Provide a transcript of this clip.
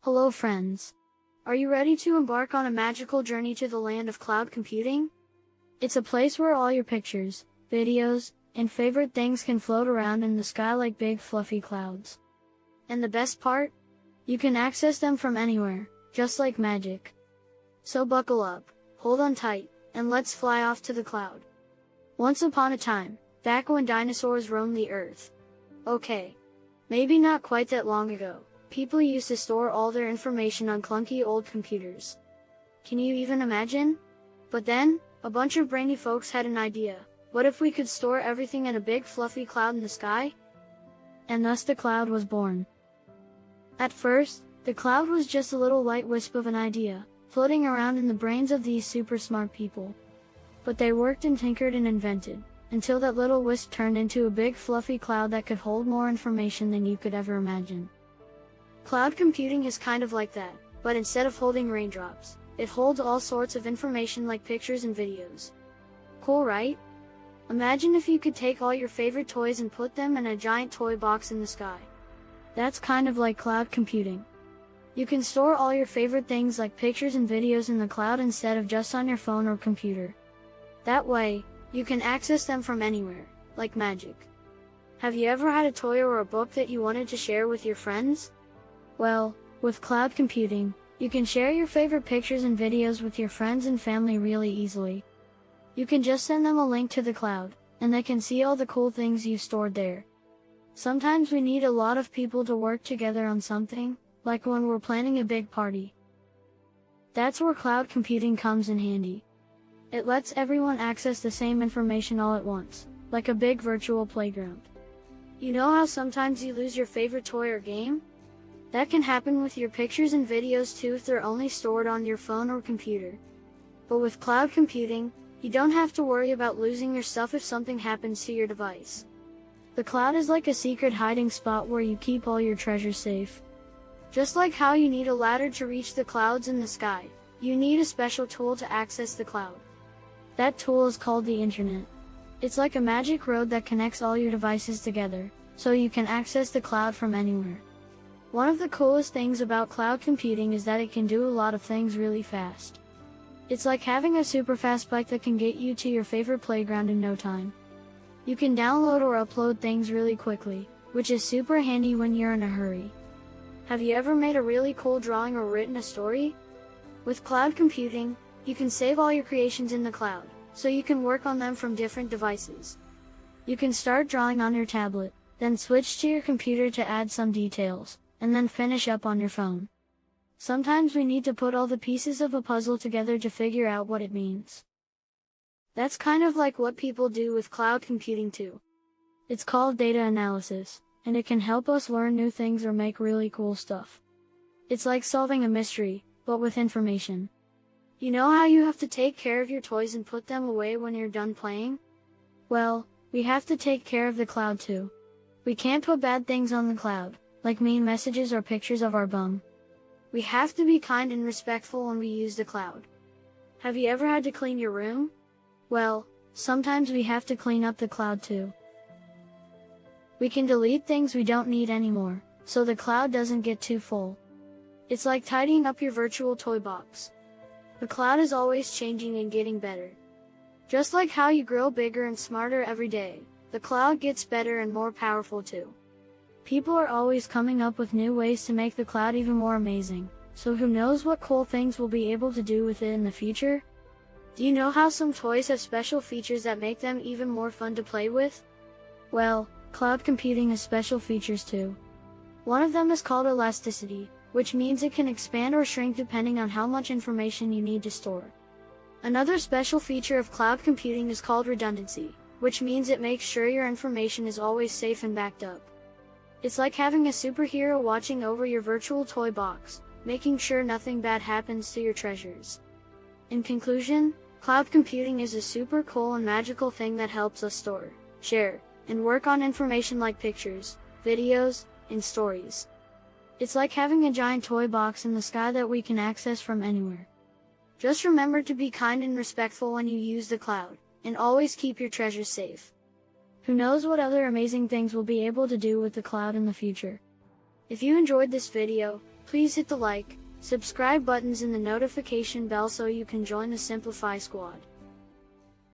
Hello friends. Are you ready to embark on a magical journey to the land of cloud computing? It's a place where all your pictures, videos, and favorite things can float around in the sky like big fluffy clouds. And the best part? You can access them from anywhere, just like magic. So buckle up, hold on tight, and let's fly off to the cloud. Once upon a time, back when dinosaurs roamed the earth. Okay, maybe not quite that long ago. People used to store all their information on clunky old computers. Can you even imagine? But then, a bunch of brainy folks had an idea. What if we could store everything in a big fluffy cloud in the sky? And thus the cloud was born. At first, the cloud was just a little light wisp of an idea, floating around in the brains of these super smart people. But they worked and tinkered and invented, until that little wisp turned into a big fluffy cloud that could hold more information than you could ever imagine. Cloud computing is kind of like that, but instead of holding raindrops, it holds all sorts of information like pictures and videos. Cool, right? Imagine if you could take all your favorite toys and put them in a giant toy box in the sky. That's kind of like cloud computing. You can store all your favorite things like pictures and videos in the cloud instead of just on your phone or computer. That way, you can access them from anywhere, like magic. Have you ever had a toy or a book that you wanted to share with your friends? Well, with cloud computing, you can share your favorite pictures and videos with your friends and family really easily. You can just send them a link to the cloud, and they can see all the cool things you stored there. Sometimes we need a lot of people to work together on something, like when we're planning a big party. That's where cloud computing comes in handy. It lets everyone access the same information all at once, like a big virtual playground. You know how sometimes you lose your favorite toy or game? That can happen with your pictures and videos too if they're only stored on your phone or computer. But with cloud computing, you don't have to worry about losing your stuff if something happens to your device. The cloud is like a secret hiding spot where you keep all your treasures safe. Just like how you need a ladder to reach the clouds in the sky, you need a special tool to access the cloud. That tool is called the internet. It's like a magic road that connects all your devices together, so you can access the cloud from anywhere. One of the coolest things about cloud computing is that it can do a lot of things really fast. It's like having a super fast bike that can get you to your favorite playground in no time. You can download or upload things really quickly, which is super handy when you're in a hurry. Have you ever made a really cool drawing or written a story? With cloud computing, you can save all your creations in the cloud, so you can work on them from different devices. You can start drawing on your tablet, then switch to your computer to add some details, and then finish up on your phone. Sometimes we need to put all the pieces of a puzzle together to figure out what it means. That's kind of like what people do with cloud computing too. It's called data analysis, and it can help us learn new things or make really cool stuff. It's like solving a mystery, but with information. You know how you have to take care of your toys and put them away when you're done playing? Well, we have to take care of the cloud too. We can't put bad things on the cloud, like mean messages or pictures of our bum. We have to be kind and respectful when we use the cloud. Have you ever had to clean your room? Well, sometimes we have to clean up the cloud too. We can delete things we don't need anymore, so the cloud doesn't get too full. It's like tidying up your virtual toy box. The cloud is always changing and getting better. Just like how you grow bigger and smarter every day, the cloud gets better and more powerful too. People are always coming up with new ways to make the cloud even more amazing, so who knows what cool things we'll be able to do with it in the future? Do you know how some toys have special features that make them even more fun to play with? Well, cloud computing has special features too. One of them is called elasticity, which means it can expand or shrink depending on how much information you need to store. Another special feature of cloud computing is called redundancy, which means it makes sure your information is always safe and backed up. It's like having a superhero watching over your virtual toy box, making sure nothing bad happens to your treasures. In conclusion, cloud computing is a super cool and magical thing that helps us store, share, and work on information like pictures, videos, and stories. It's like having a giant toy box in the sky that we can access from anywhere. Just remember to be kind and respectful when you use the cloud, and always keep your treasures safe. Who knows what other amazing things we'll be able to do with the cloud in the future. If you enjoyed this video, Please hit the like, subscribe buttons and the notification bell so you can join the Simplify squad.